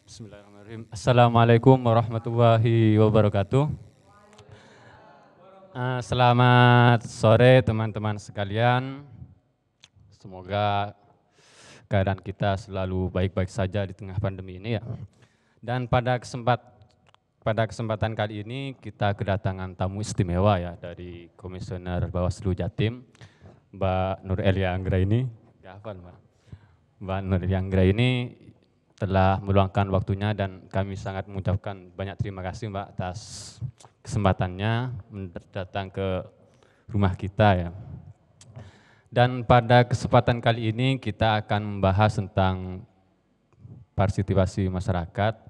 Bismillahirrahmanirrahim. Assalamualaikum warahmatullahi wabarakatuh. Selamat sore teman-teman sekalian. Semoga keadaan kita selalu baik-baik saja di tengah pandemi ini ya. Dan pada kesempatan kali ini kita kedatangan tamu istimewa ya dari Komisioner Bawaslu Jatim, Mbak Nur Elia Anggraini. Ya, hafal, Mbak. Mbak Nur Elia Anggraini telah meluangkan waktunya dan kami sangat mengucapkan banyak terima kasih Mbak atas kesempatannya datang ke rumah kita ya. Dan pada kesempatan kali ini kita akan membahas tentang partisipasi masyarakat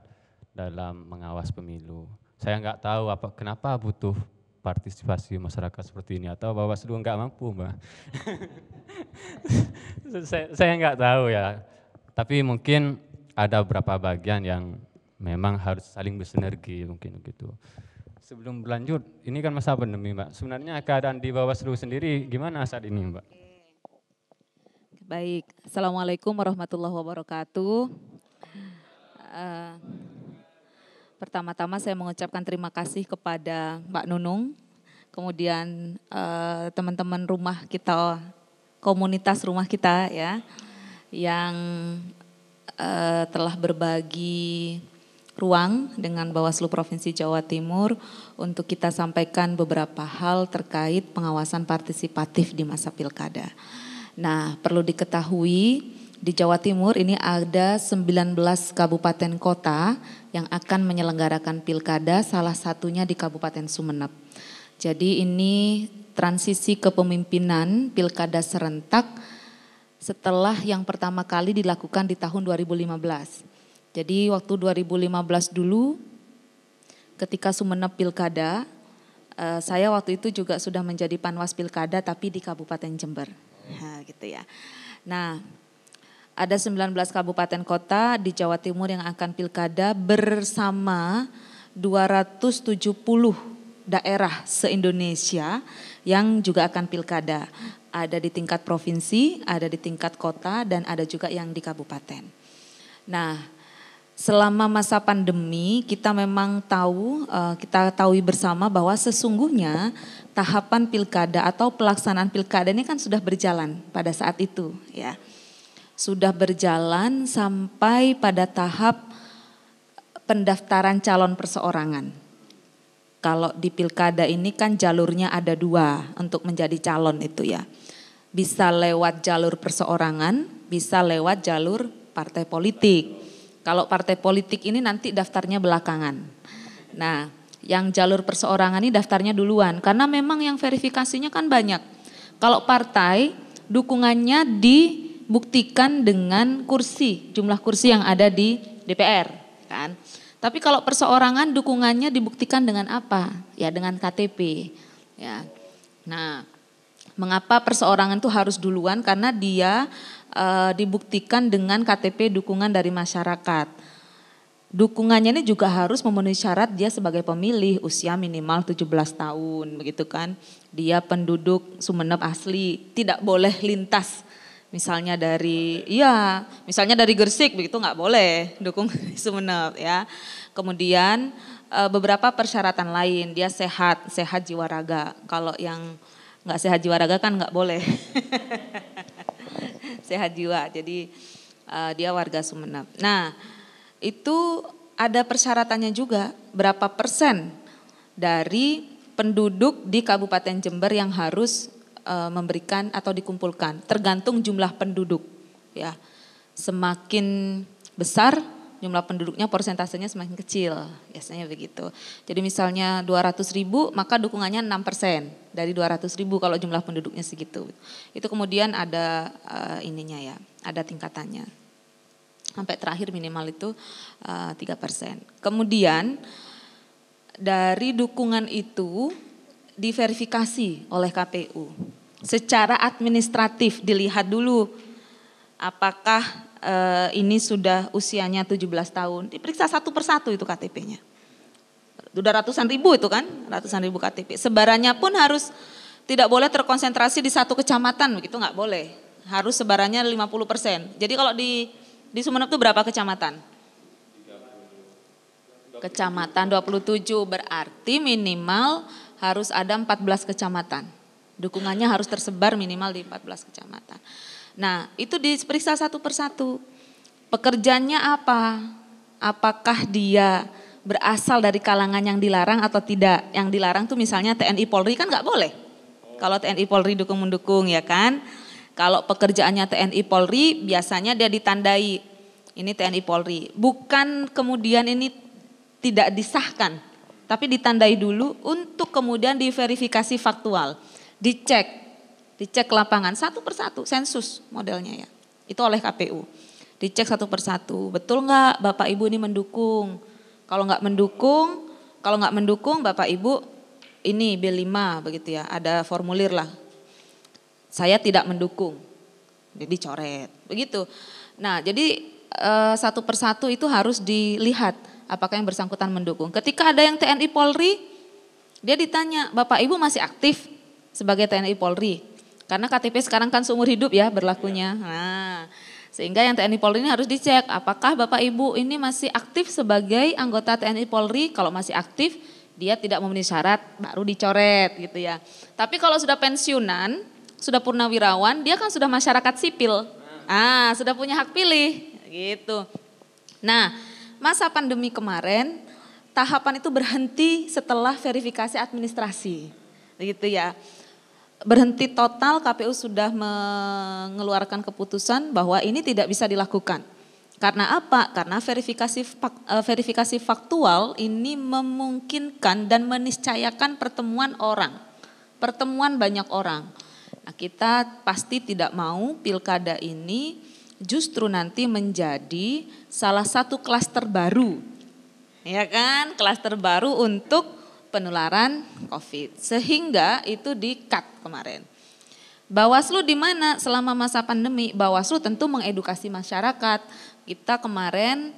dalam mengawas pemilu. Saya nggak tahu kenapa butuh partisipasi masyarakat seperti ini atau Bawaslu nggak mampu Mbak. saya nggak tahu ya, tapi mungkin ada beberapa bagian yang memang harus saling bersinergi mungkin begitu. Sebelum berlanjut, ini kan masa pandemi Mbak, sebenarnya keadaan di Bawaslu sendiri gimana saat ini Mbak? Baik, Assalamualaikum warahmatullahi wabarakatuh. Pertama-tama saya mengucapkan terima kasih kepada Mbak Nunung, kemudian teman-teman rumah kita, komunitas rumah kita ya, yang telah berbagi ruang dengan Bawaslu Provinsi Jawa Timur untuk kita sampaikan beberapa hal terkait pengawasan partisipatif di masa pilkada. Nah, perlu diketahui di Jawa Timur ini ada 19 kabupaten kota yang akan menyelenggarakan pilkada, salah satunya di Kabupaten Sumeneb. Jadi ini transisi kepemimpinan pilkada serentak setelah yang pertama kali dilakukan di tahun 2015. Jadi waktu 2015 dulu ketika Sumeneb pilkada, saya waktu itu juga sudah menjadi panwas pilkada tapi di Kabupaten Jember. Nah, gitu ya. Nah, ada 19 kabupaten kota di Jawa Timur yang akan pilkada bersama 270 daerah se-Indonesia yang juga akan pilkada. Ada di tingkat provinsi, ada di tingkat kota, dan ada juga yang di kabupaten. Nah, selama masa pandemi kita memang kita tahu bersama bahwa sesungguhnya tahapan pilkada atau pelaksanaan pilkada ini kan sudah berjalan pada saat itu ya. Sudah berjalan sampai pada tahap pendaftaran calon perseorangan. Kalau di pilkada ini kan jalurnya ada 2 untuk menjadi calon itu ya. Bisa lewat jalur perseorangan, bisa lewat jalur partai politik. Kalau partai politik ini nanti daftarnya belakangan. Nah, yang jalur perseorangan ini daftarnya duluan karena memang yang verifikasinya kan banyak. Kalau partai dukungannya dibuktikan dengan kursi, jumlah kursi yang ada di DPR kan. Tapi kalau perseorangan dukungannya dibuktikan dengan apa? Ya dengan KTP. Ya. Nah, mengapa perseorangan itu harus duluan? Karena dia dibuktikan dengan KTP dukungan dari masyarakat. Dukungannya ini juga harus memenuhi syarat dia sebagai pemilih, usia minimal 17 tahun, begitu kan. Dia penduduk Sumeneb asli, tidak boleh lintas. Misalnya dari Gresik begitu nggak boleh dukung Sumeneb ya. Kemudian beberapa persyaratan lain, dia sehat jiwa raga. Kalau yang nggak sehat jiwa raga kan nggak boleh. Sehat jiwa, jadi dia warga Sumeneb. Nah, itu ada persyaratannya juga, berapa persen dari penduduk di Kabupaten Jember yang harus memberikan atau dikumpulkan, tergantung jumlah penduduk ya. Semakin besar jumlah penduduknya, persentasenya semakin kecil, biasanya begitu. Jadi misalnya 200.000 maka dukungannya 6% dari 200.000 kalau jumlah penduduknya segitu. Itu kemudian ada ininya ya, ada tingkatannya. Sampai terakhir minimal itu 3%. Kemudian dari dukungan itu diverifikasi oleh KPU. Secara administratif dilihat dulu apakah ini sudah usianya 17 tahun. Diperiksa satu persatu itu KTP-nya. Udah ratusan ribu itu kan, ratusan ribu KTP. Sebarannya pun harus tidak boleh terkonsentrasi di satu kecamatan, begitu nggak boleh. Harus sebarannya 50%. Jadi kalau di Sumeneb itu berapa kecamatan? kecamatan 27 berarti minimal harus ada 14 kecamatan. Dukungannya harus tersebar minimal di 14 kecamatan. Nah, itu diperiksa satu persatu. Pekerjaannya apa? Apakah dia berasal dari kalangan yang dilarang atau tidak? Yang dilarang tuh misalnya TNI Polri kan nggak boleh. Kalau TNI Polri dukung-mendukung ya kan. Kalau pekerjaannya TNI Polri biasanya dia ditandai ini TNI Polri. Bukan kemudian ini tidak disahkan, tapi ditandai dulu untuk kemudian diverifikasi faktual. Dicek lapangan satu persatu, sensus modelnya ya. Itu oleh KPU. Dicek satu persatu, betul nggak Bapak Ibu ini mendukung? Kalau nggak mendukung Bapak Ibu ini B5 begitu ya, ada formulir lah. Saya tidak mendukung, jadi coret, begitu. Nah jadi satu persatu itu harus dilihat apakah yang bersangkutan mendukung. Ketika ada yang TNI Polri, dia ditanya, Bapak Ibu masih aktif sebagai TNI Polri? Karena KTP sekarang kan seumur hidup ya berlakunya. Nah, sehingga yang TNI Polri ini harus dicek apakah Bapak Ibu ini masih aktif sebagai anggota TNI Polri. Kalau masih aktif dia tidak memenuhi syarat baru dicoret gitu ya. Tapi kalau sudah pensiunan, sudah purnawirawan, dia kan sudah masyarakat sipil. Sudah punya hak pilih gitu. Nah, masa pandemi kemarin tahapan itu berhenti setelah verifikasi administrasi. Gitu ya. Berhenti total, KPU sudah mengeluarkan keputusan bahwa ini tidak bisa dilakukan. Karena apa? Karena verifikasi faktual ini memungkinkan dan meniscayakan pertemuan banyak orang. Nah, kita pasti tidak mau pilkada ini justru nanti menjadi salah satu klaster baru. Ya kan? Klaster baru untuk penularan COVID. Sehingga itu di-cut kemarin. Bawaslu di mana selama masa pandemi? Bawaslu tentu mengedukasi masyarakat. Kita kemarin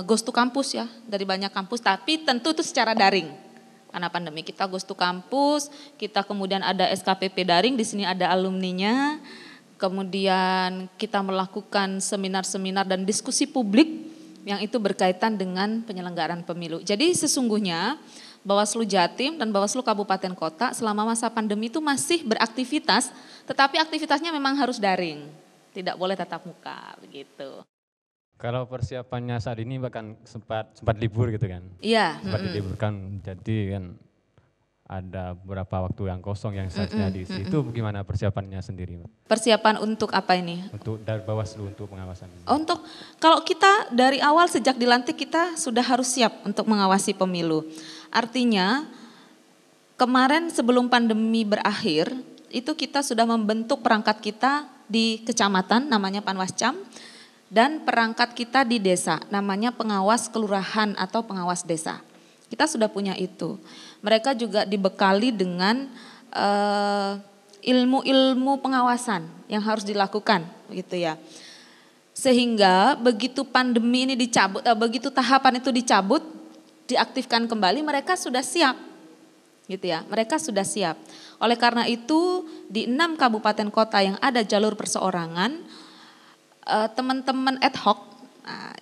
ghost to kampus ya, dari banyak kampus, tapi tentu itu secara daring. Karena pandemi kita ghost to kampus, kita kemudian ada SKPP daring, di sini ada alumninya. Kemudian kita melakukan seminar-seminar dan diskusi publik yang itu berkaitan dengan penyelenggaraan pemilu. Jadi sesungguhnya Bawaslu Jatim dan Bawaslu Kabupaten Kota selama masa pandemi itu masih beraktivitas, tetapi aktivitasnya memang harus daring, tidak boleh tatap muka begitu. Kalau persiapannya saat ini bahkan sempat libur gitu kan? Iya. Sempat diliburkan, jadi kan ada beberapa waktu yang kosong yang seharusnya diisi. Itu bagaimana persiapannya sendiri? Persiapan untuk apa ini? Untuk dari Bawaslu untuk pengawasan. Untuk kalau kita dari awal sejak dilantik kita sudah harus siap untuk mengawasi pemilu. Artinya kemarin sebelum pandemi berakhir itu kita sudah membentuk perangkat kita di kecamatan namanya Panwascam dan perangkat kita di desa namanya pengawas kelurahan atau pengawas desa. Kita sudah punya itu. Mereka juga dibekali dengan ilmu-ilmu pengawasan yang harus dilakukan gitu ya. Sehingga begitu pandemi ini dicabut, begitu tahapan itu dicabut, diaktifkan kembali, mereka sudah siap. Gitu ya. Mereka sudah siap. Oleh karena itu di 6 kabupaten kota yang ada jalur perseorangan, teman-teman ad hoc,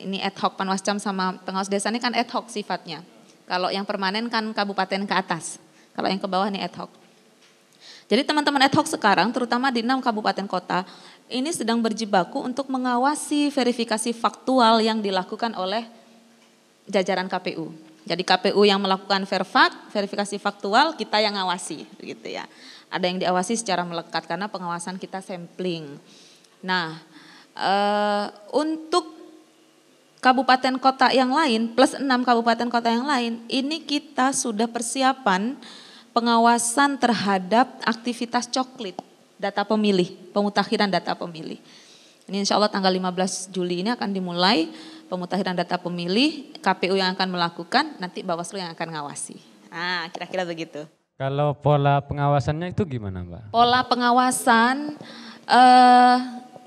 ini ad hoc Panwascam sama pengawas desa ini kan ad hoc sifatnya. Kalau yang permanen kan kabupaten ke atas, kalau yang ke bawah ini ad hoc. Jadi teman-teman ad hoc sekarang terutama di 6 kabupaten kota ini sedang berjibaku untuk mengawasi verifikasi faktual yang dilakukan oleh jajaran KPU. Jadi KPU yang melakukan verifikasi faktual, kita yang ngawasi gitu ya. Ada yang diawasi secara melekat karena pengawasan kita sampling. Nah, untuk kabupaten kota yang lain plus 6 kabupaten kota yang lain, ini kita sudah persiapan pengawasan terhadap aktivitas coklit data pemilih, pemutakhiran data pemilih. Ini insya Allah tanggal 15 Juli ini akan dimulai pemutakhiran data pemilih, KPU yang akan melakukan, nanti Bawaslu yang akan ngawasi. Kira-kira begitu. Kalau pola pengawasannya itu gimana Mbak? Pola pengawasan,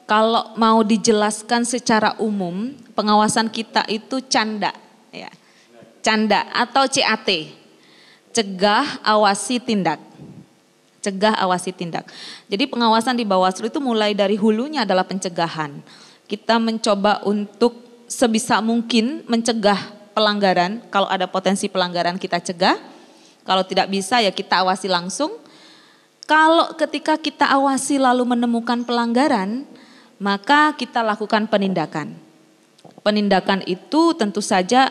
kalau mau dijelaskan secara umum, pengawasan kita itu canda, ya. Canda atau CAT, cegah, awasi, tindak. Cegah, awasi, tindak. Jadi pengawasan di Bawaslu itu mulai dari hulunya adalah pencegahan. Kita mencoba untuk sebisa mungkin mencegah pelanggaran. Kalau ada potensi pelanggaran kita cegah, kalau tidak bisa ya kita awasi langsung. Kalau ketika kita awasi lalu menemukan pelanggaran, maka kita lakukan penindakan. Penindakan itu tentu saja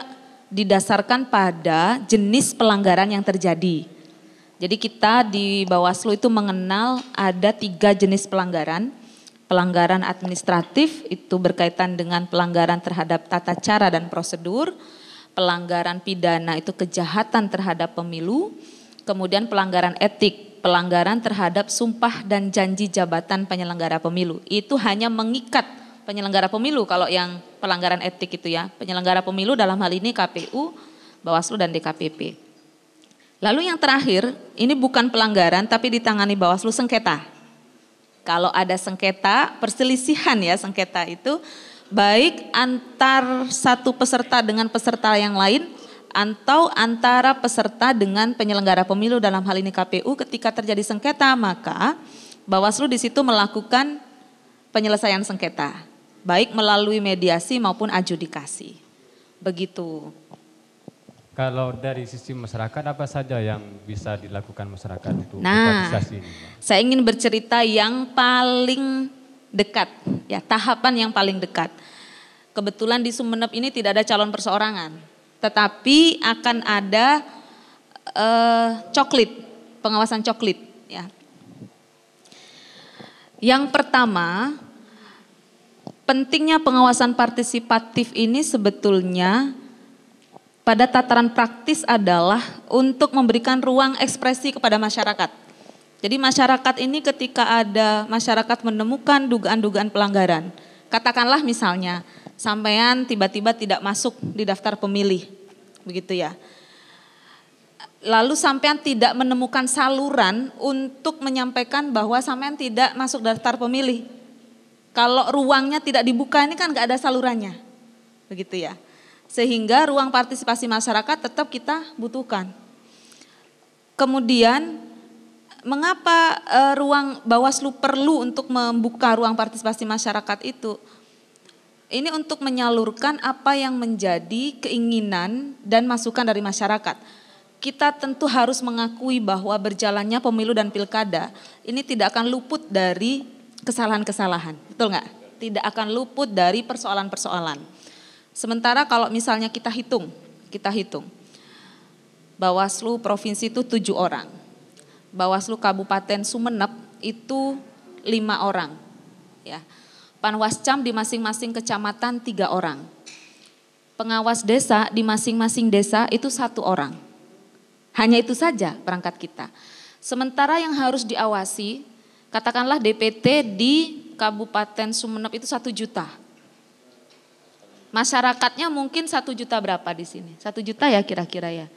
didasarkan pada jenis pelanggaran yang terjadi. Jadi kita di Bawaslu itu mengenal ada 3 jenis pelanggaran. Pelanggaran administratif itu berkaitan dengan pelanggaran terhadap tata cara dan prosedur. Pelanggaran pidana itu kejahatan terhadap pemilu. Kemudian pelanggaran etik, pelanggaran terhadap sumpah dan janji jabatan penyelenggara pemilu. Itu hanya mengikat penyelenggara pemilu kalau yang pelanggaran etik itu ya. Penyelenggara pemilu dalam hal ini KPU, Bawaslu dan DKPP. Lalu yang terakhir, ini bukan pelanggaran tapi ditangani Bawaslu sengketa. Kalau ada sengketa, perselisihan ya sengketa itu baik antar satu peserta dengan peserta yang lain atau antara peserta dengan penyelenggara pemilu dalam hal ini KPU. Ketika terjadi sengketa maka Bawaslu di situ melakukan penyelesaian sengketa baik melalui mediasi maupun adjudikasi. Begitu. Kalau dari sisi masyarakat apa saja yang bisa dilakukan masyarakat untuk Nah, partisipasi ini, Pak? saya ingin bercerita yang paling dekat, ya tahapan yang paling dekat. Kebetulan di Sumeneb ini tidak ada calon perseorangan, tetapi akan ada coklit, pengawasan coklit. Ya. Yang pertama, pentingnya pengawasan partisipatif ini sebetulnya pada tataran praktis adalah untuk memberikan ruang ekspresi kepada masyarakat. Jadi masyarakat ini ketika ada masyarakat menemukan dugaan-dugaan pelanggaran, katakanlah misalnya sampean tiba-tiba tidak masuk di daftar pemilih, begitu ya. Lalu sampean tidak menemukan saluran untuk menyampaikan bahwa sampean tidak masuk daftar pemilih. Kalau ruangnya tidak dibuka ini kan nggak ada salurannya, begitu ya. Sehingga ruang partisipasi masyarakat tetap kita butuhkan. Kemudian mengapa ruang Bawaslu perlu untuk membuka ruang partisipasi masyarakat itu? Ini untuk menyalurkan apa yang menjadi keinginan dan masukan dari masyarakat. Kita tentu harus mengakui bahwa berjalannya pemilu dan pilkada ini tidak akan luput dari kesalahan-kesalahan, betul nggak? Tidak akan luput dari persoalan-persoalan. Sementara kalau misalnya kita hitung, Bawaslu Provinsi itu 7 orang, Bawaslu Kabupaten Sumeneb itu 5 orang, ya. Panwascam di masing-masing kecamatan 3 orang, pengawas desa di masing-masing desa itu 1 orang, hanya itu saja perangkat kita. Sementara yang harus diawasi, katakanlah DPT di Kabupaten Sumeneb itu 1 juta. Masyarakatnya mungkin 1 juta berapa di sini? 1 juta ya kira-kira ya.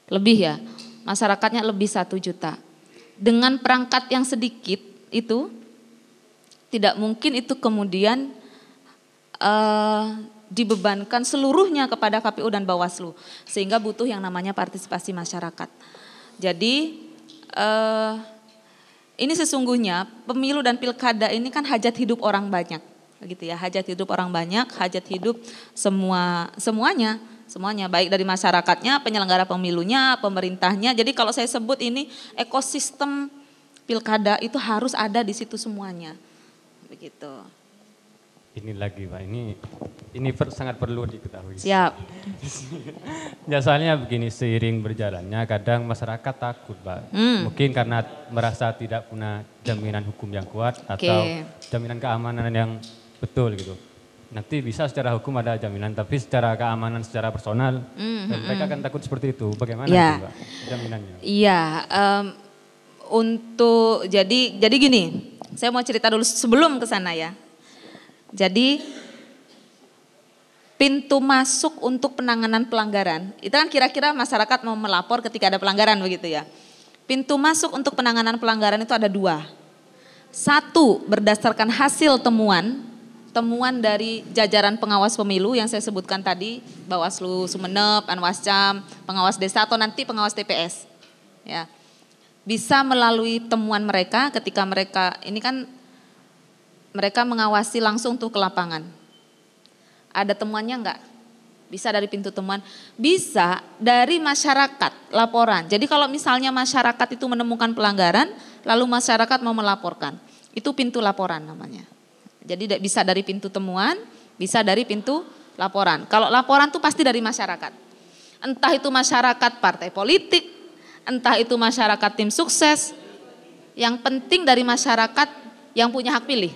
Lebih ya. Masyarakatnya lebih 1 juta. Dengan perangkat yang sedikit itu tidak mungkin itu kemudian dibebankan seluruhnya kepada KPU dan Bawaslu. Sehingga butuh yang namanya partisipasi masyarakat. Jadi ini sesungguhnya pemilu dan pilkada ini kan hajat hidup orang banyak. Gitu ya, hajat hidup orang banyak, hajat hidup semuanya baik dari masyarakatnya, penyelenggara pemilunya, pemerintahnya. Jadi kalau saya sebut ini ekosistem pilkada itu harus ada di situ semuanya. Begitu. Ini lagi Pak, ini sangat perlu diketahui. Siap. Ya soalnya begini, seiring berjalannya kadang masyarakat takut Pak. Mungkin karena merasa tidak punya jaminan hukum yang kuat atau jaminan keamanan yang betul gitu. Nanti bisa secara hukum ada jaminan, tapi secara keamanan, secara personal, mereka akan takut seperti itu. Bagaimana ya. itu Pak, jaminannya? Iya, jadi gini, saya mau cerita dulu sebelum ke sana ya. Jadi pintu masuk untuk penanganan pelanggaran, itu kan kira-kira masyarakat mau melapor ketika ada pelanggaran begitu ya. Pintu masuk untuk penanganan pelanggaran itu ada 2. 1, berdasarkan hasil temuan dari jajaran pengawas pemilu yang saya sebutkan tadi, Bawaslu Sumeneb, Panwascam, pengawas desa atau nanti pengawas TPS. Ya. Bisa melalui temuan mereka ketika mereka ini kan mereka mengawasi langsung tuh ke lapangan. Ada temuannya enggak? Bisa dari pintu temuan, bisa dari masyarakat laporan. Jadi kalau misalnya masyarakat itu menemukan pelanggaran, lalu masyarakat mau melaporkan, itu pintu laporan namanya. Jadi bisa dari pintu temuan, bisa dari pintu laporan. Kalau laporan tuh pasti dari masyarakat. Entah itu masyarakat partai politik, entah itu masyarakat tim sukses, yang penting dari masyarakat yang punya hak pilih.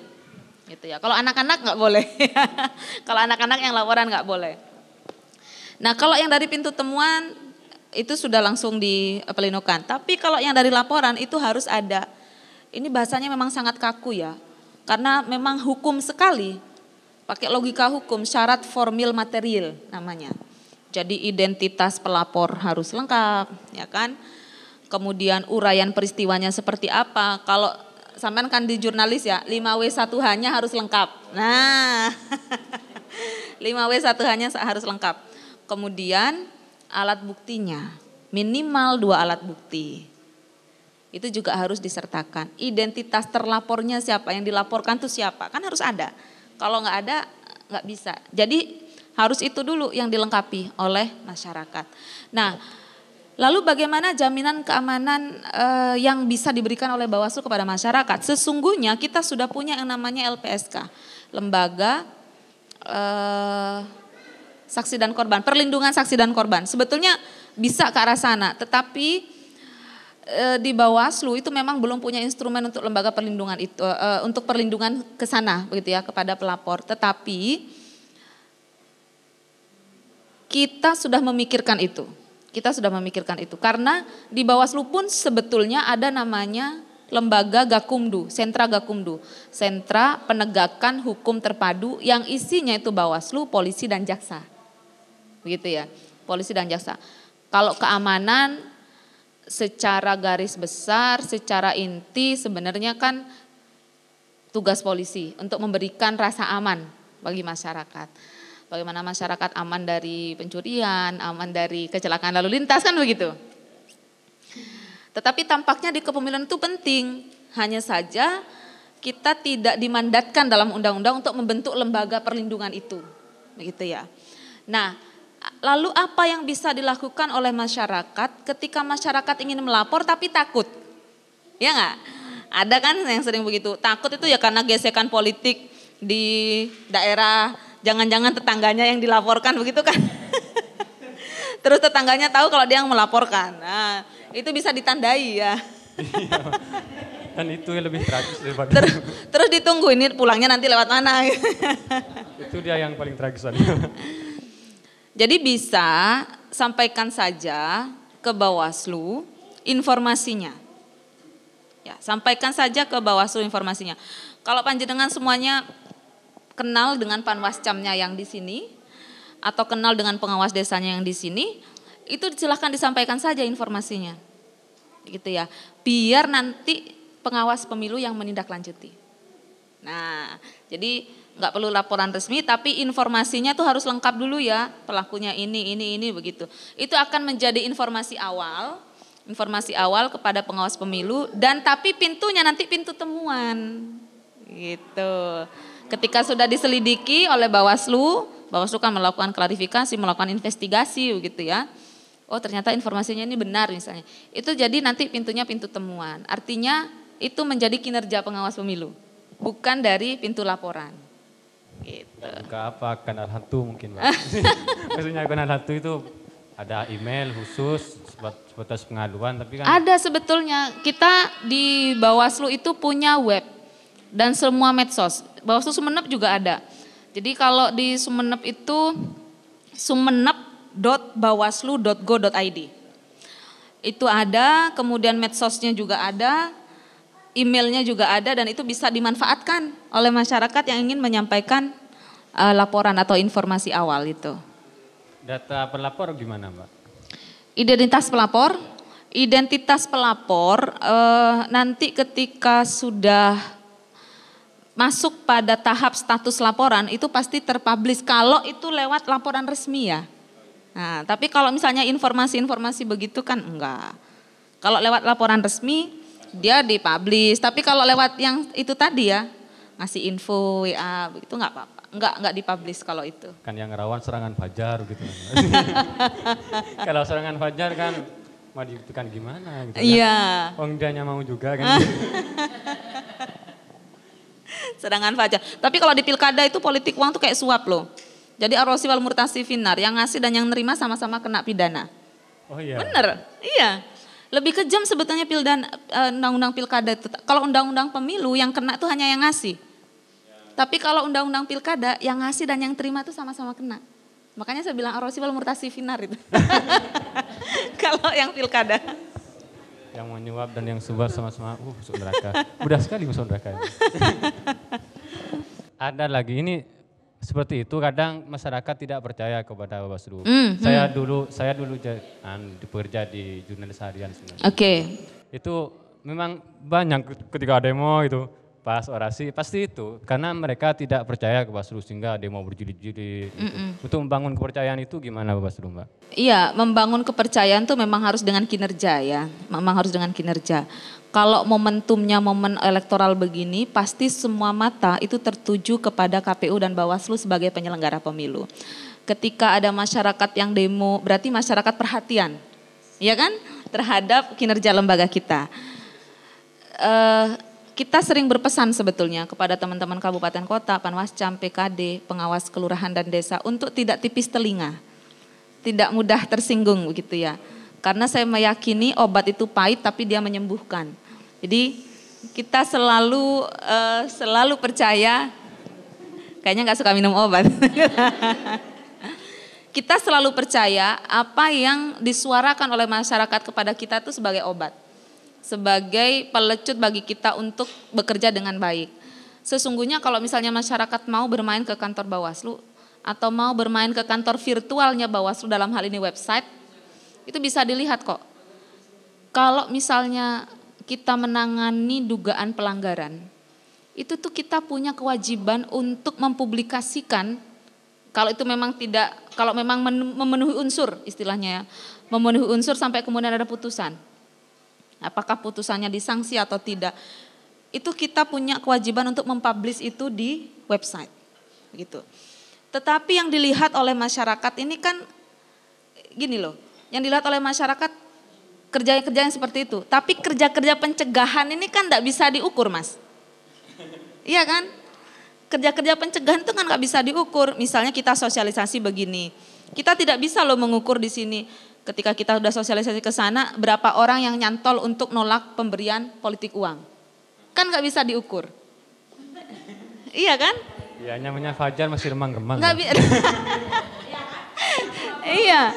Gitu ya. Kalau anak-anak nggak boleh. Kalau anak-anak yang laporan nggak boleh. Nah kalau yang dari pintu temuan itu sudah langsung dipelinokan. Tapi kalau yang dari laporan itu harus ada. Ini bahasanya memang sangat kaku ya. Karena memang hukum sekali. Pakai logika hukum, syarat formil material namanya. Jadi identitas pelapor harus lengkap, ya kan. Kemudian uraian peristiwanya seperti apa. Kalau sampean kan di jurnalis ya, 5W1H-nya harus lengkap. Nah 5W1H-nya harus lengkap. Kemudian alat buktinya, minimal 2 alat bukti. Itu juga harus disertakan. Identitas terlapornya siapa, yang dilaporkan itu siapa, kan harus ada. Kalau nggak ada, nggak bisa. Jadi harus itu dulu yang dilengkapi oleh masyarakat. Nah, lalu bagaimana jaminan keamanan yang bisa diberikan oleh Bawaslu kepada masyarakat? Sesungguhnya kita sudah punya yang namanya LPSK, Lembaga Saksi dan Korban, Perlindungan Saksi dan Korban. Sebetulnya bisa ke arah sana, tetapi di Bawaslu itu memang belum punya instrumen untuk lembaga perlindungan itu, untuk perlindungan ke sana begitu ya kepada pelapor. Tetapi kita sudah memikirkan itu. Kita sudah memikirkan itu karena di Bawaslu pun sebetulnya ada namanya lembaga Gakumdu, Sentra Gakumdu, Sentra Penegakan Hukum Terpadu yang isinya itu Bawaslu, polisi dan jaksa. Begitu ya, polisi dan jaksa. Kalau keamanan secara garis besar, secara inti sebenarnya kan tugas polisi untuk memberikan rasa aman bagi masyarakat. Bagaimana masyarakat aman dari pencurian, aman dari kecelakaan lalu lintas kan begitu. Tetapi tampaknya di kepemiluan itu penting, hanya saja kita tidak dimandatkan dalam undang-undang untuk membentuk lembaga perlindungan itu. Begitu ya. Nah, lalu apa yang bisa dilakukan oleh masyarakat ketika masyarakat ingin melapor tapi takut? Ya enggak? Ada kan yang sering begitu. Takut itu ya karena gesekan politik di daerah, jangan-jangan tetangganya yang dilaporkan begitu kan. Terus tetangganya tahu kalau dia yang melaporkan. Nah, itu bisa ditandai ya. Dan itu yang lebih tragis daripada terus ditunggu ini pulangnya nanti lewat mana. Itu dia yang paling tragis. Jadi bisa sampaikan saja ke Bawaslu informasinya. Ya, sampaikan saja ke Bawaslu informasinya. Kalau panjenengan semuanya kenal dengan panwascamnya yang di sini atau kenal dengan pengawas desanya yang di sini, itu silahkan disampaikan saja informasinya. Gitu ya. Biar nanti pengawas pemilu yang menindaklanjuti. Nah, jadi nggak perlu laporan resmi, tapi informasinya tuh harus lengkap dulu ya. Pelakunya ini begitu. Itu akan menjadi informasi awal kepada pengawas pemilu, dan tapi pintunya nanti pintu temuan. Gitu. Ketika sudah diselidiki oleh Bawaslu kan melakukan klarifikasi, melakukan investigasi begitu ya. Oh ternyata informasinya ini benar misalnya. Itu jadi nanti pintunya pintu temuan. Artinya itu menjadi kinerja pengawas pemilu, bukan dari pintu laporan. Gitu. Buka apa? Kanal hantu mungkin. Maksudnya kanal hantu itu ada email khusus sebatas pengaduan, tapi kan ada sebetulnya. Kita di Bawaslu itu punya web dan semua medsos. Bawaslu Sumeneb juga ada. Jadi kalau di Sumeneb itu sumeneb.bawaslu.go.id. Itu ada, kemudian medsosnya juga ada, emailnya juga ada, dan itu bisa dimanfaatkan oleh masyarakat yang ingin menyampaikan laporan atau informasi awal itu. Data pelapor gimana Mbak? Identitas pelapor nanti ketika sudah masuk pada tahap status laporan itu pasti terpublish kalau itu lewat laporan resmi ya. Nah, tapi kalau misalnya informasi-informasi begitu kan enggak. Kalau lewat laporan resmi dia dipublish, tapi kalau lewat yang itu tadi ya, ngasih info WA begitu nggak apa-apa, nggak dipublish kalau itu. Kan yang rawan serangan fajar gitu. Kalau serangan fajar kan mau dibuktikan gimana gitu kan. Iya. Wong dianya mau juga kan. Serangan fajar. Tapi kalau di pilkada itu politik uang tuh kayak suap loh. Jadi ar-rashi wal murtasi finnar, yang ngasih dan yang nerima sama-sama kena pidana. Oh iya. Bener, iya. Lebih kejam sebetulnya undang-undang pilkada itu. Kalau undang-undang pemilu yang kena itu hanya yang ngasih. Tapi kalau undang-undang pilkada yang ngasih dan yang terima itu sama-sama kena. Makanya saya bilang ar-rashi wal murtasi finnar itu. Kalau yang pilkada. Yang menyuap dan yang suap sama-sama masuk neraka. Mudah sekali masuk neraka. Ada lagi ini seperti itu, kadang masyarakat tidak percaya kepada Bawaslu. Saya dulu bekerja di jurnalis harian sebenarnya. Oke. Itu memang banyak ketika demo itu pas orasi pasti itu karena mereka tidak percaya ke Bawaslu sehingga demo berjilid-jilid. Untuk membangun kepercayaan itu gimana Bawaslu, Mbak? Iya, membangun kepercayaan tuh memang harus dengan kinerja ya. Memang harus dengan kinerja. Kalau momentumnya momen elektoral begini, pasti semua mata itu tertuju kepada KPU dan Bawaslu sebagai penyelenggara pemilu. Ketika ada masyarakat yang demo, berarti masyarakat perhatian, ya kan, terhadap kinerja lembaga kita. Kita sering berpesan sebetulnya kepada teman-teman kabupaten kota, Panwascam, PKD, pengawas kelurahan dan desa untuk tidak tipis telinga, tidak mudah tersinggung begitu ya. Karena saya meyakini obat itu pahit tapi dia menyembuhkan. Jadi kita selalu percaya, kayaknya nggak suka minum obat. Kita selalu percaya apa yang disuarakan oleh masyarakat kepada kita itu sebagai obat. Sebagai pelecut bagi kita untuk bekerja dengan baik. Sesungguhnya kalau misalnya masyarakat mau bermain ke kantor Bawaslu atau mau bermain ke kantor virtualnya Bawaslu dalam hal ini website, itu bisa dilihat kok. Kalau misalnya kita menangani dugaan pelanggaran, itu tuh kita punya kewajiban untuk mempublikasikan kalau itu memang kalau memang memenuhi unsur istilahnya ya, memenuhi unsur sampai kemudian ada putusan. Apakah putusannya disanksi atau tidak, itu kita punya kewajiban untuk mempublish itu di website, gitu. Tetapi yang dilihat oleh masyarakat ini kan gini loh, yang dilihat oleh masyarakat kerja-kerja yang seperti itu. Tapi kerja-kerja pencegahan ini kan tidak bisa diukur, Mas. Iya kan? Kerja-kerja pencegahan itu kan nggak bisa diukur. Misalnya kita sosialisasi begini, kita tidak bisa loh mengukur di sini. Ketika kita sudah sosialisasi ke sana, berapa orang yang nyantol untuk nolak pemberian politik uang. Kan nggak bisa diukur. Iya kan? Iya, namanya Fajar masih remang-remang. Iya,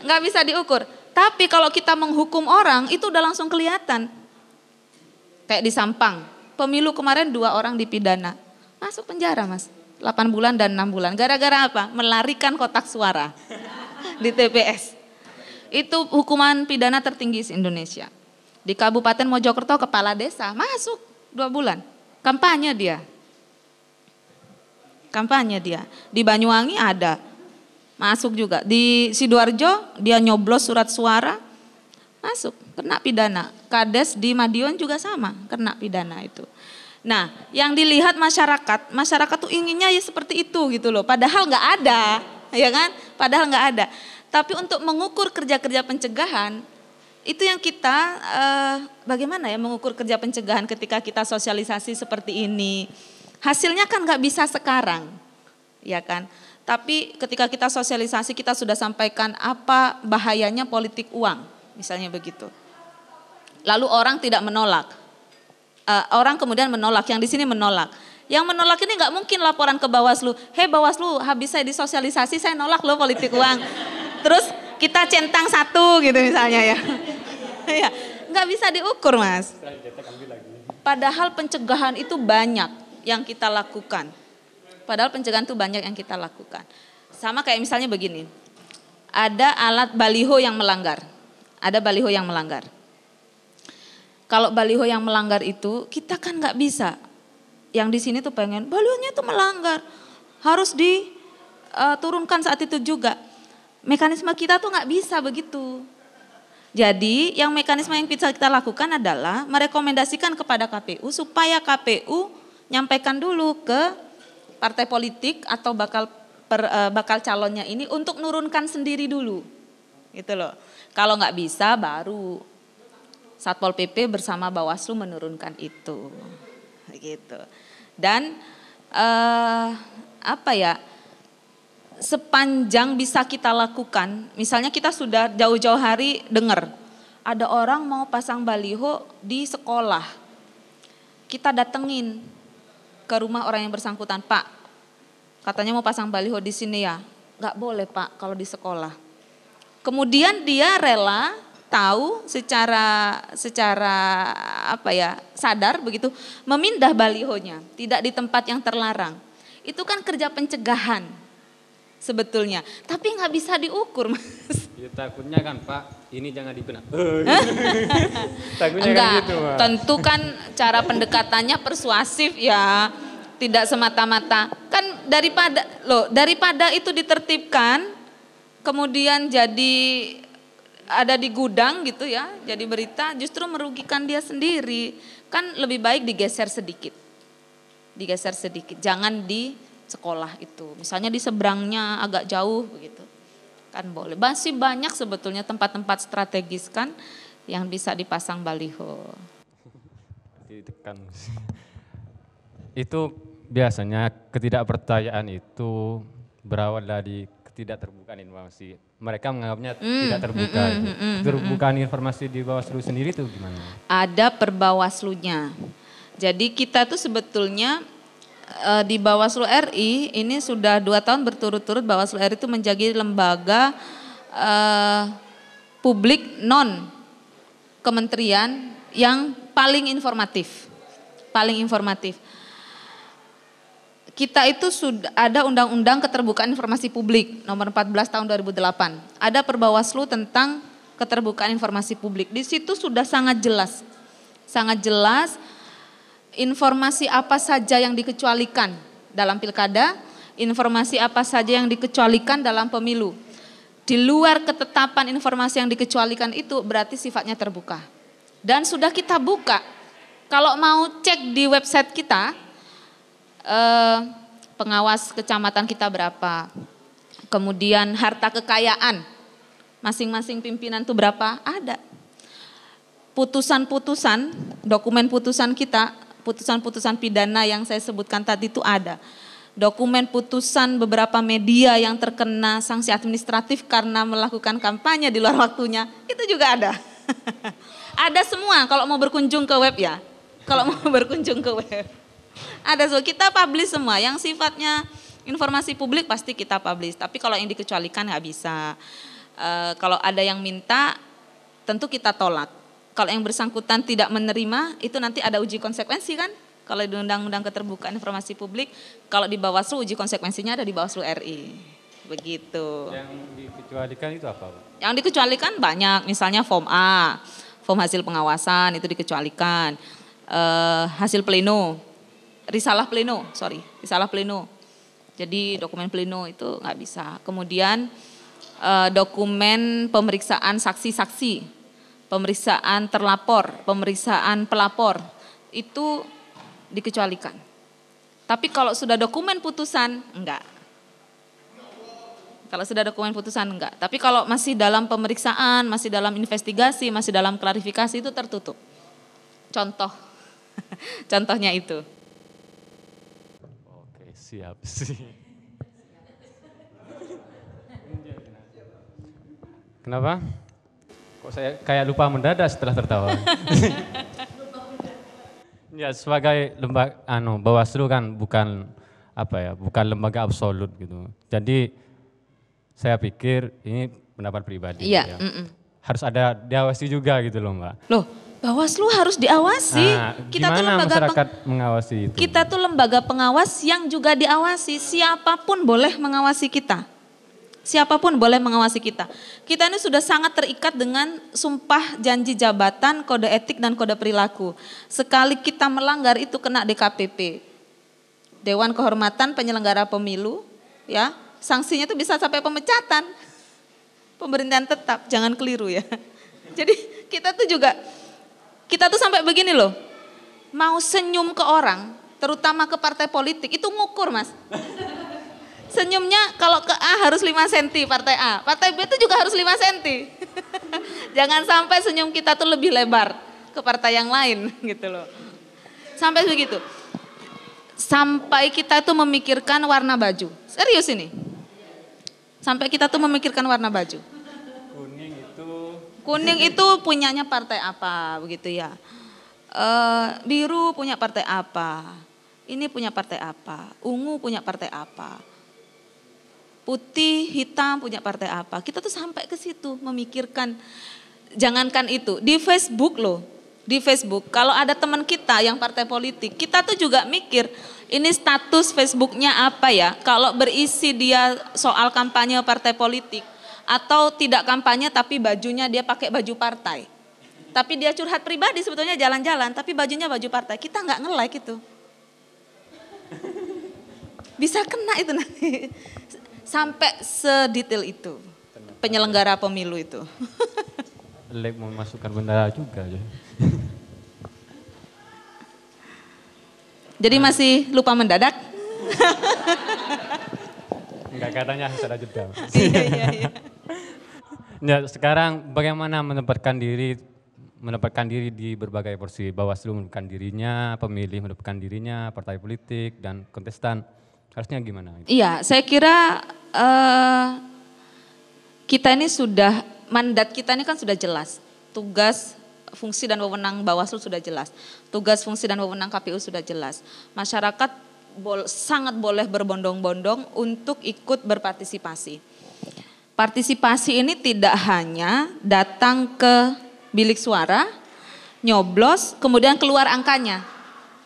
nggak bisa diukur. Tapi kalau kita menghukum orang, itu udah langsung kelihatan. Kayak di Sampang, pemilu kemarin 2 orang dipidana. Masuk penjara, Mas. 8 bulan dan 6 bulan. Gara-gara apa? Melarikan kotak suara di TPS. Itu hukuman pidana tertinggi di Indonesia. Di Kabupaten Mojokerto kepala desa masuk 2 bulan. Kampanye dia. Di Banyuwangi ada. Masuk juga. Di Sidoarjo dia nyoblos surat suara. Masuk, kena pidana. Kades di Madiun juga sama, kena pidana itu. Nah, yang dilihat masyarakat tuh inginnya ya seperti itu gitu loh. Padahal nggak ada, ya kan? Padahal nggak ada. Tapi untuk mengukur kerja-kerja pencegahan, itu yang kita bagaimana ya mengukur kerja pencegahan ketika kita sosialisasi seperti ini. Hasilnya kan nggak bisa sekarang, ya kan. Tapi ketika kita sosialisasi kita sudah sampaikan apa bahayanya politik uang, misalnya begitu. Lalu orang tidak menolak, orang kemudian menolak, yang di sini menolak. Yang menolak ini nggak mungkin laporan ke Bawaslu, hei Bawaslu habis saya disosialisasi saya nolak loh politik uang. Terus kita centang 1 gitu misalnya ya. Ya, nggak bisa diukur, Mas. Padahal pencegahan itu banyak yang kita lakukan. Sama kayak misalnya begini. Ada alat baliho yang melanggar. Kalau baliho yang melanggar itu kita kan nggak bisa. Yang di sini tuh pengen balihonya itu melanggar. Harus diturunkan saat itu juga. Mekanisme kita tuh nggak bisa begitu. Jadi mekanisme yang bisa kita lakukan adalah merekomendasikan kepada KPU supaya KPU nyampaikan dulu ke partai politik atau bakal calonnya ini untuk nurunkan sendiri dulu, gitu loh. Kalau nggak bisa baru Satpol PP bersama Bawaslu menurunkan itu, gitu. Dan sepanjang bisa kita lakukan, misalnya kita sudah jauh-jauh hari dengar ada orang mau pasang baliho di sekolah, kita datengin ke rumah orang yang bersangkutan, Pak, katanya mau pasang baliho di sini ya, nggak boleh Pak kalau di sekolah. Kemudian dia rela tahu secara sadar begitu memindah balihonya, tidak di tempat yang terlarang. Itu kan kerja pencegahan sebetulnya, tapi nggak bisa diukur, Mas. Ya, takutnya kan Pak, ini jangan dibenak. Takutnya Enggak, kan gitu, Pak. tentu kan cara pendekatannya persuasif ya, tidak semata-mata kan daripada itu ditertibkan, kemudian jadi ada di gudang gitu ya, jadi berita justru merugikan dia sendiri, kan lebih baik digeser sedikit, jangan di sekolah itu, misalnya di seberangnya agak jauh begitu, kan boleh. Masih banyak sebetulnya tempat-tempat strategis kan yang bisa dipasang baliho. Ditekan. Itu biasanya ketidakpercayaan itu berawal dari ketidakterbukaan informasi. Mereka menganggapnya tidak terbuka. Terbukaan informasi di Bawaslu sendiri itu gimana? Ada perbawaslunya. Jadi kita tuh sebetulnya di Bawaslu RI ini sudah 2 tahun berturut-turut Bawaslu RI itu menjadi lembaga publik non kementerian yang paling informatif. Kita itu sudah ada Undang-Undang Keterbukaan Informasi Publik nomor 14 tahun 2008. Ada Perbawaslu tentang keterbukaan informasi publik. Di situ sudah sangat jelas informasi apa saja yang dikecualikan dalam pilkada, informasi apa saja yang dikecualikan dalam pemilu. Di luar ketetapan informasi yang dikecualikan itu berarti sifatnya terbuka. Dan sudah kita buka. Kalau mau cek di website kita, pengawas kecamatan kita berapa, kemudian harta kekayaan masing-masing pimpinan itu berapa, ada. Putusan-putusan, dokumen putusan kita, putusan-putusan pidana yang saya sebutkan tadi itu ada. Dokumen putusan beberapa media yang terkena sanksi administratif karena melakukan kampanye di luar waktunya, itu juga ada. Ada semua kalau mau berkunjung ke web ya. Ada, so kita publish semua yang sifatnya informasi publik pasti kita publish. Tapi kalau yang dikecualikan nggak bisa. Kalau ada yang minta tentu kita tolak. Kalau yang bersangkutan tidak menerima itu nanti ada uji konsekuensi kan. Kalau di Undang-Undang Keterbukaan Informasi Publik, kalau di Bawaslu uji konsekuensinya ada di Bawaslu RI. Begitu. Yang dikecualikan itu apa, Pak? Yang dikecualikan banyak, misalnya form A, form hasil pengawasan itu dikecualikan. Hasil pleno, risalah pleno. Jadi dokumen pleno itu nggak bisa. Kemudian dokumen pemeriksaan saksi-saksi, pemeriksaan terlapor, pemeriksaan pelapor itu dikecualikan. Tapi kalau sudah dokumen putusan enggak. Tapi kalau masih dalam pemeriksaan, masih dalam investigasi, masih dalam klarifikasi itu tertutup. Contohnya itu. Oke, siap sih. Kenapa? Kok saya kayak lupa mendadak setelah tertawa. Ya, sebagai lembaga Bawaslu kan bukan lembaga absolut gitu. Jadi saya pikir ini pendapat pribadi ya. Harus ada diawasi juga gitu loh, Mbak. Loh, Bawaslu harus diawasi. Kita tuh lembaga masyarakat mengawasi itu. Kita tuh lembaga pengawas yang juga diawasi. Siapapun boleh mengawasi kita. Kita ini sudah sangat terikat dengan sumpah janji jabatan, kode etik dan kode perilaku. Sekali kita melanggar itu kena DKPP. Dewan Kehormatan Penyelenggara Pemilu, ya. Sanksinya itu bisa sampai pemecatan. Pemberhentian tetap, jangan keliru ya. Jadi kita tuh sampai begini loh. Mau senyum ke orang, terutama ke partai politik, itu ngukur Mas. Senyumnya kalau ke A harus 5 cm partai A, partai B itu juga harus 5 cm. Jangan sampai senyum kita tuh lebih lebar ke partai yang lain gitu loh. Sampai begitu. Sampai kita tuh memikirkan warna baju. Serius ini. Sampai kita tuh memikirkan warna baju. Kuning itu punyanya partai apa begitu ya. Biru punya partai apa. Ini punya partai apa. Ungu punya partai apa. Putih, hitam punya partai apa. Kita tuh sampai ke situ memikirkan. Jangankan itu, di Facebook loh. Di Facebook, kalau ada teman kita yang partai politik, kita tuh juga mikir, ini status Facebooknya apa ya. Kalau berisi dia soal kampanye partai politik, atau tidak kampanye tapi bajunya dia pakai baju partai. Tapi dia curhat pribadi sebetulnya jalan-jalan, tapi bajunya baju partai. Kita nggak nge-like itu. Bisa kena itu nanti. Sampai sedetail itu penyelenggara pemilu itu. Lek memasukkan bendera juga ya. Jadi masih lupa mendadak? Enggak, katanya sudah jeda. Iya. Ya, sekarang bagaimana menempatkan diri di berbagai porsi. Bawaslu menempatkan dirinya, pemilih menempatkan dirinya, partai politik dan kontestan. Harusnya gimana? Iya, saya kira kita ini sudah, mandat kita ini kan sudah jelas. Tugas, fungsi dan wewenang Bawaslu sudah jelas. Tugas, fungsi dan wewenang KPU sudah jelas. Masyarakat sangat boleh berbondong-bondong untuk ikut berpartisipasi. Partisipasi ini tidak hanya datang ke bilik suara, nyoblos, kemudian keluar angkanya.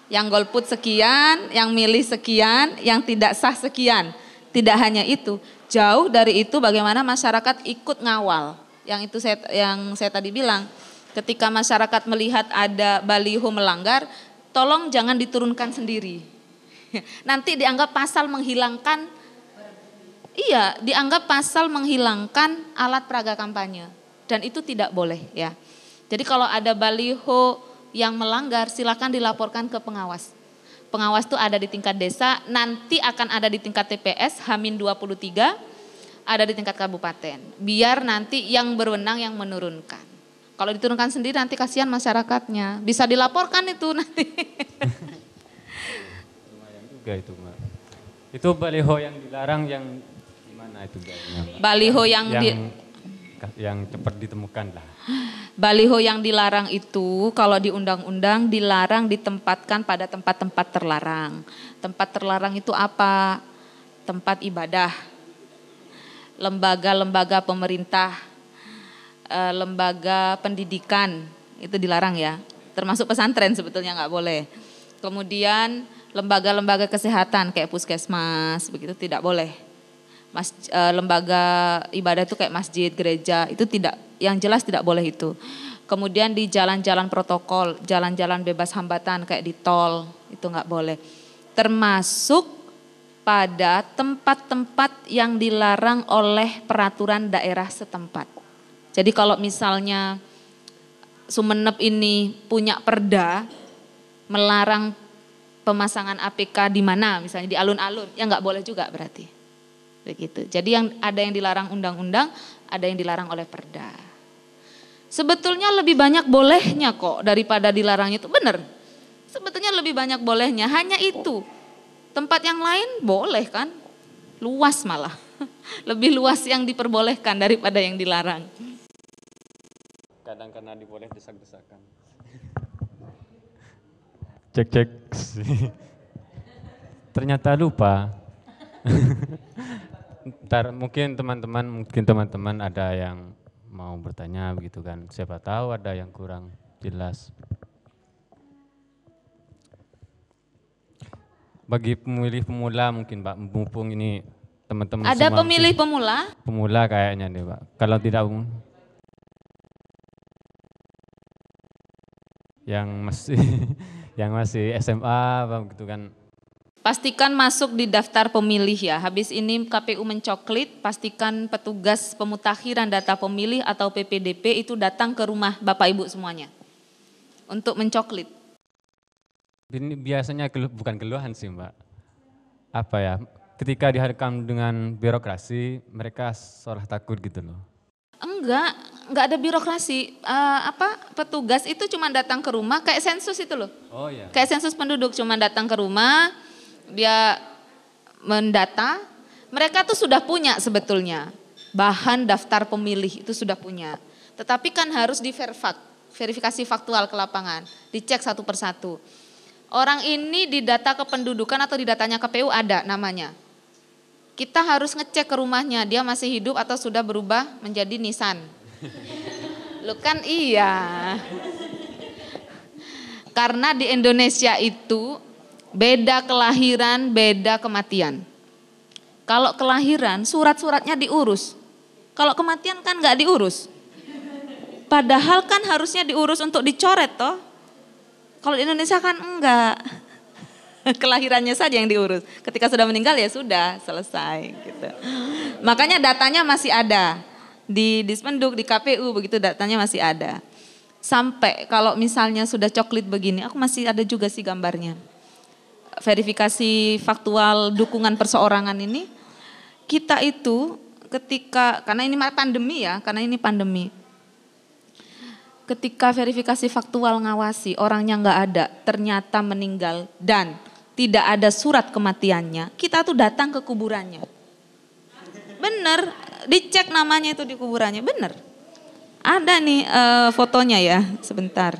Yang golput sekian, yang milih sekian, yang tidak sah sekian. Tidak hanya itu, jauh dari itu bagaimana masyarakat ikut ngawal. Yang saya tadi bilang, ketika masyarakat melihat ada baliho melanggar, tolong jangan diturunkan sendiri. Nanti dianggap pasal menghilangkan, dianggap pasal menghilangkan alat peraga kampanye. Dan itu tidak boleh ya. Jadi kalau ada baliho yang melanggar, silakan dilaporkan ke pengawas. Pengawas itu ada di tingkat desa, nanti akan ada di tingkat TPS, H-23, ada di tingkat kabupaten. Biar nanti yang berwenang yang menurunkan. Kalau diturunkan sendiri nanti kasihan masyarakatnya. Bisa dilaporkan itu nanti. Lumayan juga itu, Mbak. Itu baliho yang dilarang yang gimana itu, Mbak? Baliho yang cepat ditemukan lah. Baliho yang dilarang itu kalau di undang-undang dilarang ditempatkan pada tempat-tempat terlarang. Tempat terlarang itu apa? Tempat ibadah, lembaga-lembaga pemerintah, lembaga pendidikan, itu dilarang ya. Termasuk pesantren sebetulnya nggak boleh. Kemudian lembaga-lembaga kesehatan kayak puskesmas, begitu tidak boleh. Lembaga ibadah itu kayak masjid, gereja, itu tidak, yang jelas tidak boleh itu. Kemudian di jalan-jalan protokol, jalan-jalan bebas hambatan kayak di tol, itu nggak boleh. Termasuk pada tempat-tempat yang dilarang oleh peraturan daerah setempat. Jadi kalau misalnya Sumeneb ini punya perda melarang pemasangan APK di mana, misalnya di alun-alun, ya nggak boleh juga berarti. Begitu. Jadi ada yang dilarang undang-undang, ada yang dilarang oleh perda. Sebetulnya lebih banyak bolehnya kok daripada dilarangnya itu, benar. Sebetulnya lebih banyak bolehnya, hanya itu. Tempat yang lain boleh kan, luas malah. Lebih luas yang diperbolehkan daripada yang dilarang. Kadang karena diboleh desak-desakan. Cek. Ternyata lupa. Ntar mungkin teman-teman ada yang mau bertanya begitu kan. Siapa tahu ada yang kurang jelas. Bagi pemilih pemula mungkin Pak, mumpung ini teman-teman ada semua pemilih pemula? Pemula kayaknya nih Pak. Kalau tidak yang masih SMA begitu kan. Pastikan masuk di daftar pemilih ya. Habis ini KPU mencoklit, pastikan petugas pemutakhiran data pemilih atau PPDP itu datang ke rumah Bapak Ibu semuanya untuk mencoklit. Ini biasanya bukan keluhan sih Mbak. Apa ya, ketika dihadapkan dengan birokrasi, mereka seolah takut gitu loh. Enggak ada birokrasi. Petugas itu cuma datang ke rumah kayak sensus itu loh. Oh iya. Kayak sensus penduduk, cuma datang ke rumah, dia mendata. Mereka tuh sudah punya sebetulnya bahan daftar pemilih itu sudah punya. Tetapi kan harus verifikasi faktual ke lapangan, dicek satu persatu. Orang ini di data kependudukan atau di datanya KPU ada namanya. Kita harus ngecek ke rumahnya, dia masih hidup atau sudah berubah menjadi nisan. Lu kan iya. Karena di Indonesia itu beda kelahiran, beda kematian. Kalau kelahiran surat-suratnya diurus. Kalau kematian kan nggak diurus. Padahal kan harusnya diurus untuk dicoret toh. Kalau di Indonesia kan enggak. Kelahirannya saja yang diurus. Ketika sudah meninggal ya sudah selesai gitu. Makanya datanya masih ada. Di Dispenduk, di KPU begitu datanya masih ada. Sampai kalau misalnya sudah coklit begini, aku masih ada juga sih gambarnya. Verifikasi faktual dukungan perseorangan ini, kita itu ketika, karena ini pandemi. Ketika verifikasi faktual ngawasi orangnya nggak ada, ternyata meninggal dan tidak ada surat kematiannya, kita tuh datang ke kuburannya. Bener, dicek namanya itu di kuburannya, bener. Ada nih fotonya ya, sebentar.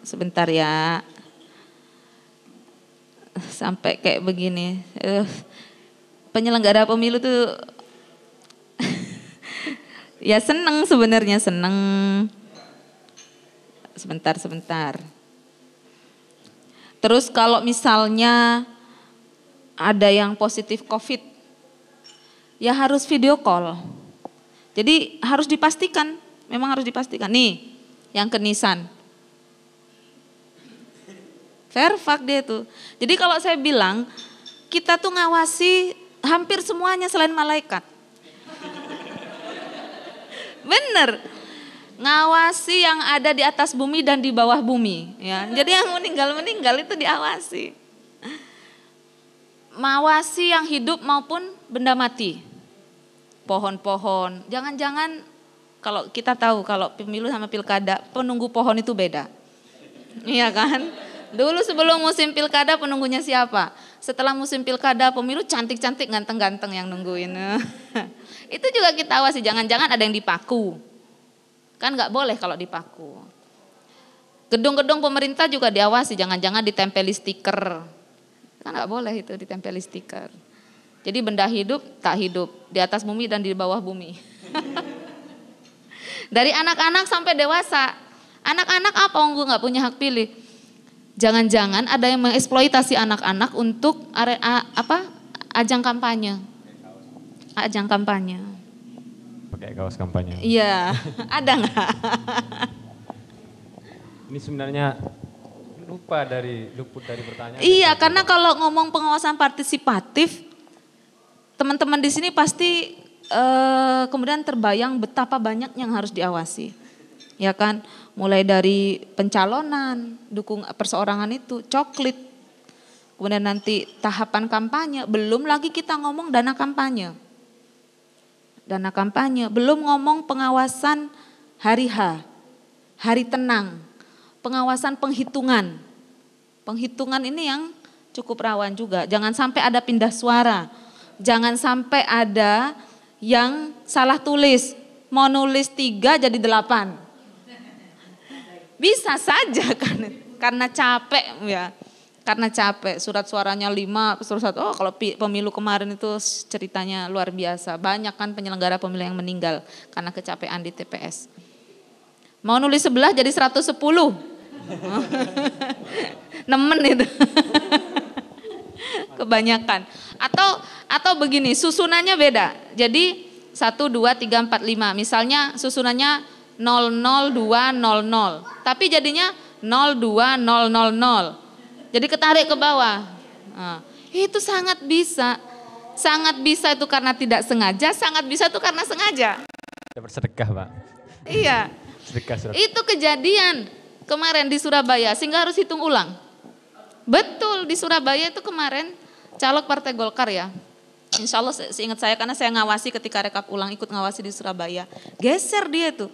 Sebentar ya. Sampai kayak begini. Penyelenggara pemilu tuh ya seneng sebenarnya, seneng. Sebentar. Terus kalau misalnya ada yang positif COVID, ya harus video call. Jadi harus dipastikan, memang harus dipastikan. Nih, yang ke Nisan. Verfak dia tuh. Jadi kalau saya bilang, kita tuh ngawasi hampir semuanya selain malaikat. Bener, ngawasi yang ada di atas bumi dan di bawah bumi. Ya, jadi yang meninggal itu diawasi. Mawasi yang hidup maupun benda mati. Pohon-pohon, jangan-jangan kalau kita tahu kalau pemilu sama pilkada penunggu pohon itu beda. Iya kan? Dulu sebelum musim pilkada penunggunya siapa? Setelah musim pilkada pemilu cantik-cantik ganteng-ganteng yang nungguin. Itu juga kita awasi, jangan-jangan ada yang dipaku. Kan nggak boleh kalau dipaku. Gedung-gedung pemerintah juga diawasi, jangan-jangan ditempeli stiker. Kan nggak boleh itu ditempeli stiker. Jadi benda hidup, tak hidup, di atas bumi dan di bawah bumi. Dari anak-anak sampai dewasa. Anak-anak apa onggu nggak punya hak pilih? Jangan-jangan ada yang mengeksploitasi anak-anak untuk ajang kampanye. Ajang kampanye. Pakai kaos kampanye. Iya, ada nggak? Ini sebenarnya luput dari pertanyaan. Iya, karena kalau ngomong pengawasan partisipatif, teman-teman di sini pasti kemudian terbayang betapa banyak yang harus diawasi. Ya kan, mulai dari pencalonan, dukung perseorangan itu, coklit, kemudian nanti tahapan kampanye, belum lagi kita ngomong dana kampanye. Dana kampanye, belum ngomong pengawasan hari H, hari tenang, pengawasan penghitungan. Penghitungan ini yang cukup rawan juga, jangan sampai ada pindah suara, jangan sampai ada yang salah tulis, mau nulis 3 jadi 8. Bisa saja kan, karena capek ya, karena capek surat suaranya 5, surat 1. Oh kalau pemilu kemarin itu ceritanya luar biasa, banyak kan penyelenggara pemilu yang meninggal karena kecapean di TPS. Mau nulis 11 jadi 110, nemen itu, kebanyakan. Atau begini, susunannya beda, jadi 1, 2, 3, 4, 5, misalnya susunannya 00200, tapi jadinya 02000. Jadi ketarik ke bawah. Nah, itu sangat bisa itu karena tidak sengaja, sangat bisa itu karena sengaja. Bersedekah, Pak. Iya. Sedekah. Itu kejadian. kemarin di Surabaya sehingga harus hitung ulang. Betul, di Surabaya itu kemarin caleg Partai Golkar ya. Insya Allah seingat saya karena saya ngawasi ketika rekap ulang, ikut ngawasi di Surabaya. Geser dia tuh.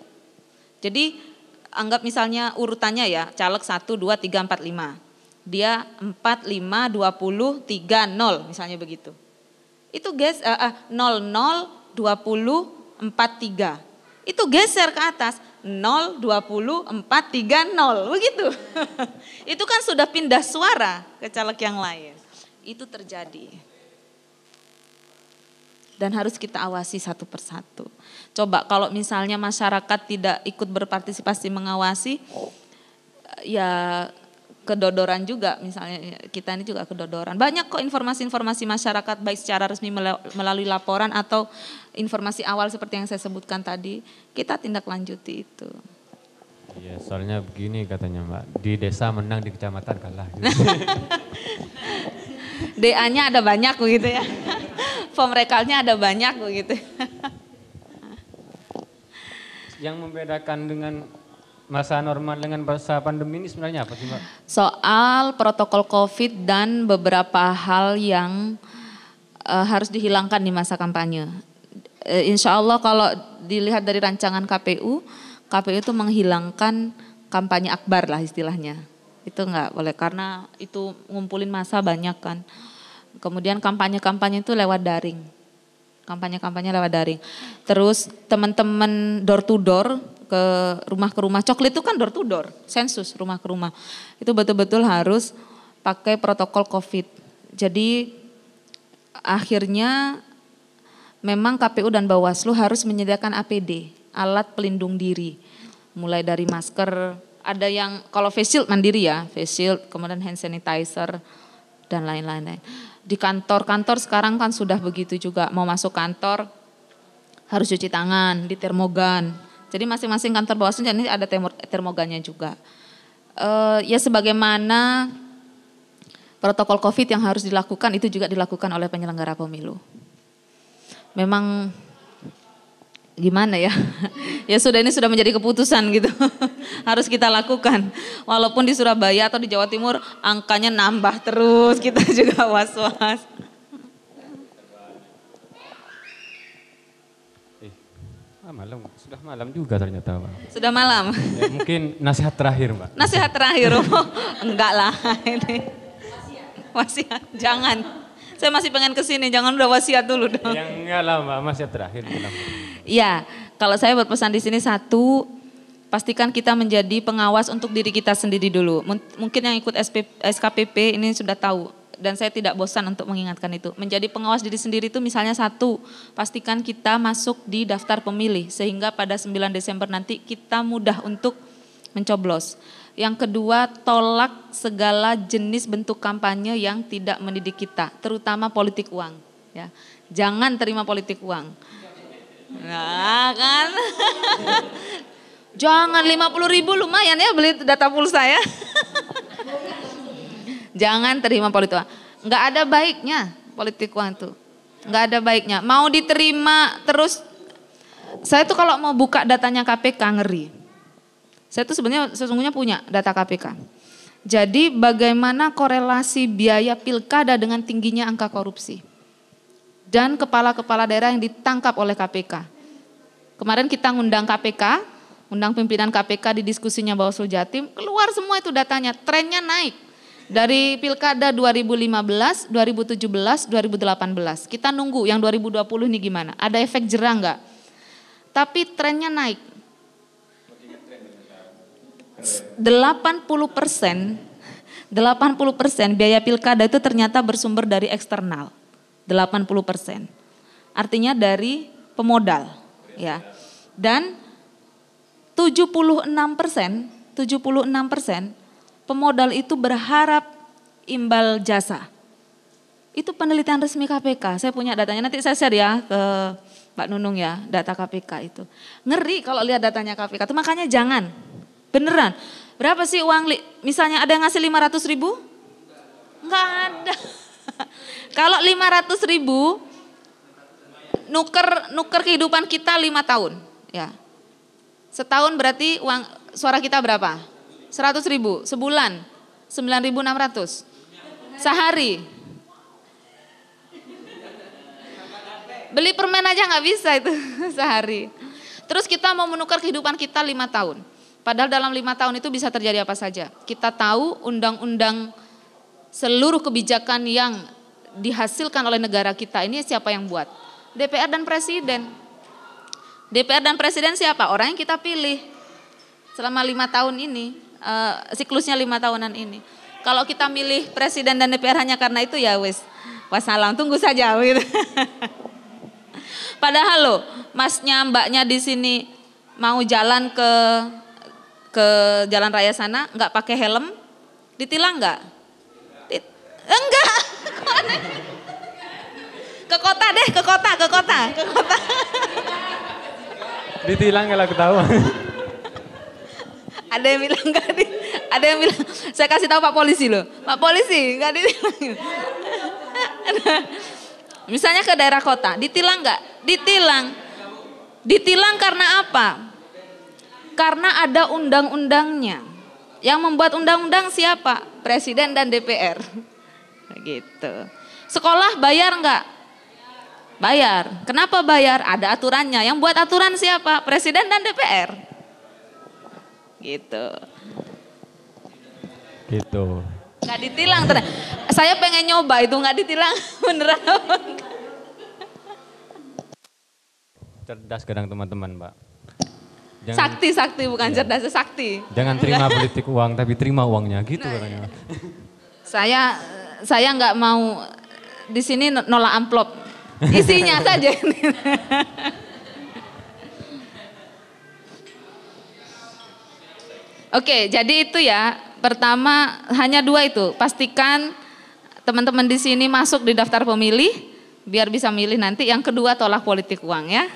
Jadi anggap misalnya urutannya ya, caleg 1, 2, 3, 4, 5. Dia 4, 5, 20, 3, 0 misalnya begitu. Itu 0, 0, 20, 4, 3. Itu geser ke atas. 0, 20, 4, 3, 0. Begitu. Itu kan sudah pindah suara ke caleg yang lain. Itu terjadi. Dan harus kita awasi satu persatu. Coba kalau misalnya masyarakat tidak ikut berpartisipasi mengawasi, ya kedodoran juga, misalnya kita ini juga kedodoran. Banyak kok informasi-informasi masyarakat baik secara resmi melalui laporan atau informasi awal seperti yang saya sebutkan tadi, kita tindak lanjuti itu. Iya, soalnya begini katanya Mbak, di desa menang, di kecamatan kalah. Gitu. DA-nya ada banyak begitu ya. Form rekalnya ada banyak begitu. Yang membedakan dengan masa normal dengan masa pandemi ini sebenarnya apa sih Mbak? Soal protokol COVID dan beberapa hal yang harus dihilangkan di masa kampanye. Insya Allah kalau dilihat dari rancangan KPU itu menghilangkan kampanye akbar lah istilahnya. Itu enggak boleh karena itu ngumpulin massa banyak kan. Kemudian kampanye-kampanye itu lewat daring. Kampanye-kampanye lewat daring. Terus teman-teman door to door ke rumah, coklit itu kan door to door, sensus rumah ke rumah. Itu betul-betul harus pakai protokol COVID. Jadi akhirnya memang KPU dan Bawaslu harus menyediakan APD, alat pelindung diri. Mulai dari masker, ada yang kalau face shield mandiri ya, face shield, kemudian hand sanitizer dan lain-lain. Di kantor-kantor sekarang kan sudah begitu juga, mau masuk kantor harus cuci tangan di termogan. Jadi masing-masing kantor Bawaslu ini ada termogannya juga. Ya sebagaimana protokol COVID yang harus dilakukan itu juga dilakukan oleh penyelenggara pemilu. Memang gimana ya? Ya sudah, ini sudah menjadi keputusan gitu. Harus kita lakukan. Walaupun di Surabaya atau di Jawa Timur angkanya nambah terus, kita juga was-was. Malam, sudah malam juga ternyata Mbak. Sudah malam. Ya, mungkin nasihat terakhir Mbak. Nasihat terakhir, enggak lah ini. Wasiat, jangan. Saya masih pengen kesini, jangan udah wasiat dulu dong. Yang enggak lah Mbak, wasiat terakhir. Iya, kalau saya berpesan di sini satu, pastikan kita menjadi pengawas untuk diri kita sendiri dulu. Mungkin yang ikut SKPP ini sudah tahu. Dan saya tidak bosan untuk mengingatkan itu. Menjadi pengawas diri sendiri itu misalnya satu, pastikan kita masuk di daftar pemilih. Sehingga pada 9 Desember nanti kita mudah untuk mencoblos. Yang kedua, tolak segala jenis bentuk kampanye yang tidak mendidik kita. Terutama politik uang. Ya. Jangan terima politik uang. Nah kan. Jangan 50.000 lumayan ya beli data pulsa ya. Jangan terima politik uang. Enggak ada baiknya politik uang itu. Enggak ada baiknya. Mau diterima terus. Saya tuh kalau mau buka datanya KPK ngeri. Saya tuh sebenarnya sesungguhnya punya data KPK. Jadi bagaimana korelasi biaya pilkada dengan tingginya angka korupsi. Dan kepala-kepala daerah yang ditangkap oleh KPK. Kemarin kita ngundang KPK, undang pimpinan KPK di diskusinya Bawaslu Jatim, keluar semua itu datanya, trennya naik. Dari pilkada 2015, 2017, 2018. Kita nunggu yang 2020 ini gimana. Ada efek jerah enggak? Tapi trennya naik. 80% biaya pilkada itu ternyata bersumber dari eksternal. 80%. Artinya dari pemodal. Ya. Dan 76% pemodal itu berharap imbal jasa. Itu penelitian resmi KPK. Saya punya datanya, nanti saya share ya ke Mbak Nunung ya, data KPK itu. Ngeri kalau lihat datanya KPK itu, makanya jangan. Beneran. Berapa sih uang, misalnya ada yang ngasih 500.000? Enggak ada. Kalau 500.000 nuker kehidupan kita 5 tahun. Ya. Setahun berarti uang suara kita berapa? 100.000 sebulan, 9.600 sehari. Beli permen aja nggak bisa itu sehari. Terus kita mau menukar kehidupan kita 5 tahun. Padahal dalam 5 tahun itu bisa terjadi apa saja. Kita tahu undang-undang seluruh kebijakan yang dihasilkan oleh negara kita ini siapa yang buat? DPR dan Presiden. DPR dan Presiden siapa? Orang yang kita pilih selama 5 tahun ini, siklusnya 5 tahunan ini. Kalau kita milih Presiden dan DPR hanya karena itu ya wes, wassalam, tunggu saja gitu. Padahal loh, masnya mbaknya di sini mau jalan ke jalan raya sana nggak pakai helm, ditilang nggak? Enggak. Ke kota deh, ke kota. Ditilang kalau ketahuan. Ada yang bilang enggak ada yang bilang, saya kasih tahu Pak Polisi loh. Pak Polisi enggak ditilang. Misalnya ke daerah kota, ditilang enggak? Ditilang. Ditilang karena apa? Karena ada undang-undangnya. Yang membuat undang-undang siapa? Presiden dan DPR. Gitu. Sekolah bayar enggak? Bayar. Kenapa bayar? Ada aturannya. Yang buat aturan siapa? Presiden dan DPR. Gitu. Nggak ditilang. Saya pengen nyoba itu nggak ditilang beneran. Cerdas kadang teman-teman, Mbak. Sakti bukan cerdas, sakti. Jangan terima politik uang tapi terima uangnya gitu katanya. Saya nggak mau di sini nolak amplop. Isinya saja. Oke, jadi itu ya. Pertama hanya 2 itu. Pastikan teman-teman di sini masuk di daftar pemilih biar bisa milih nanti. Yang kedua tolak politik uang ya.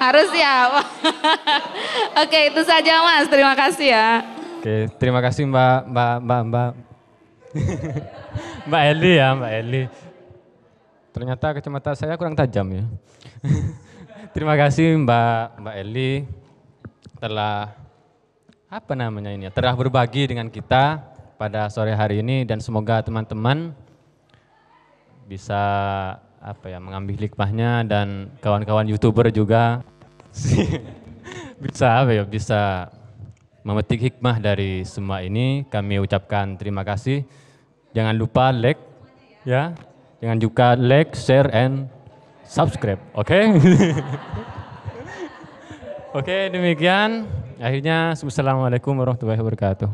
Harus ya. Oke, itu saja Mas. Terima kasih ya. Oke, terima kasih Mbak Mbak Eli ya, Mbak Eli. Ternyata kacamata saya kurang tajam ya. Terima kasih Mbak Eli telah telah berbagi dengan kita pada sore hari ini dan semoga teman-teman bisa mengambil hikmahnya dan kawan-kawan YouTuber juga bisa memetik hikmah dari semua ini. Kami ucapkan terima kasih. Jangan lupa like ya. Jangan juga like, share and subscribe. Oke? Oke, demikian. Akhirnya, assalamualaikum warahmatullahi wabarakatuh.